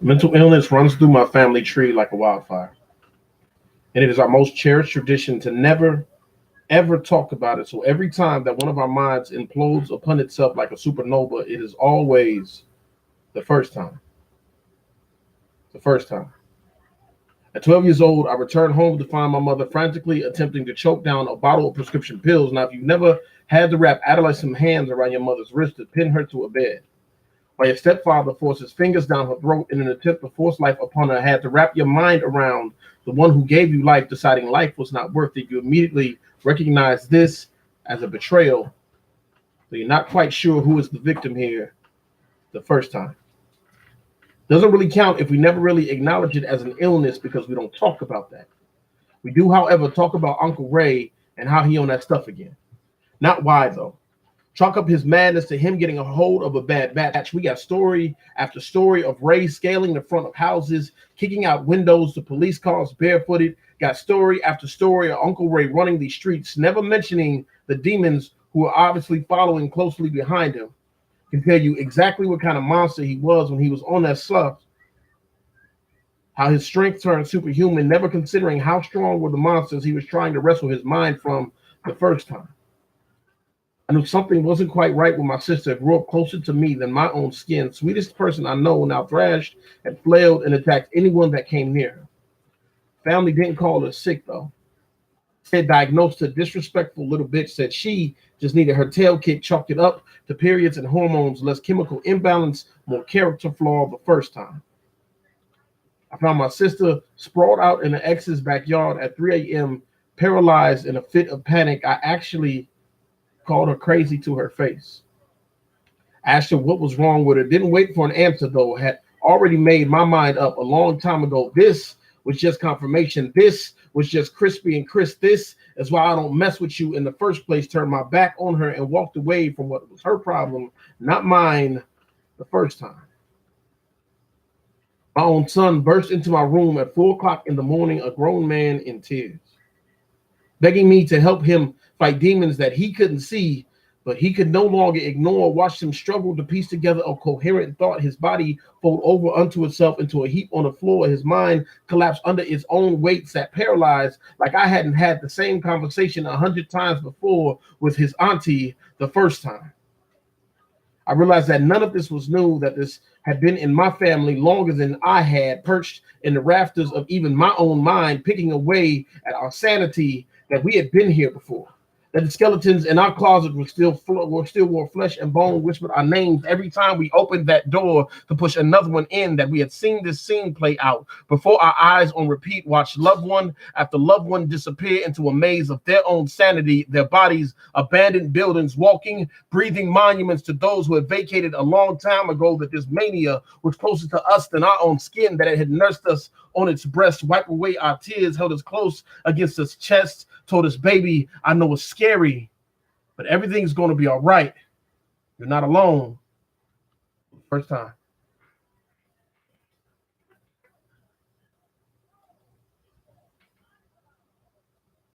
Mental illness runs through my family tree like a wildfire, and it is our most cherished tradition to never, ever talk about it. So every time that one of our minds implodes upon itself like a supernova, it is always the first time. The first time. At 12 years old, I returned home to find my mother frantically attempting to choke down a bottle of prescription pills. Now, if you've never had to wrap adolescent hands around your mother's wrist to pin her to a bed, while your stepfather forced his fingers down her throat in an attempt to force life upon her, had to wrap your mind around the one who gave you life, deciding life was not worth it, you immediately recognize this as a betrayal. So you're not quite sure who is the victim here the first time. Doesn't really count if we never really acknowledge it as an illness because we don't talk about that. We do, however, talk about Uncle Ray and how he on that stuff again. Not why, though. Chalk up his madness to him getting a hold of a bad batch. We got story after story of Ray scaling the front of houses, kicking out windows to police cars barefooted. Got story after story of Uncle Ray running these streets, never mentioning the demons who are obviously following closely behind him. Can tell you exactly what kind of monster he was when he was on that stuff. How his strength turned superhuman, never considering how strong were the monsters he was trying to wrestle his mind from the first time. I knew something wasn't quite right with my sister, grew up closer to me than my own skin. Sweetest person I know, now thrashed and flailed and attacked anyone that came near her. Family didn't call her sick, though. Said diagnosed a disrespectful little bitch, said she just needed her tail kicked, chalked it up to periods and hormones, less chemical imbalance, more character flaw the first time. I found my sister sprawled out in her ex's backyard at 3 a.m., paralyzed in a fit of panic. I actually called her crazy to her face. Asked her what was wrong with her. Didn't wait for an answer, though. Had already made my mind up a long time ago. This was just confirmation. This was just crispy and crisp. This is why I don't mess with you in the first place. Turned my back on her and walked away from what was her problem, not mine, the first time. My own son burst into my room at 4 o'clock in the morning, a grown man in tears, begging me to help him fight demons that he couldn't see, but he could no longer ignore. Watched him struggle to piece together a coherent thought. His body fold over unto itself into a heap on the floor. His mind collapsed under its own weight, sat paralyzed like I hadn't had the same conversation 100 times before with his auntie the first time. I realized that none of this was new, that this had been in my family longer than I had, perched in the rafters of even my own mind, picking away at our sanity, that we had been here before. That the skeletons in our closet were still wore flesh and bone, whispered our names every time we opened that door to push another one in, that we had seen this scene play out before our eyes on repeat, watched loved one after loved one disappear into a maze of their own sanity, their bodies, abandoned buildings, walking, breathing monuments to those who had vacated a long time ago, that this mania was closer to us than our own skin, that it had nursed us on its breast, wiped away our tears, held us close against its chest, told us, baby, I know it's scary, but everything's going to be all right. You're not alone. First time.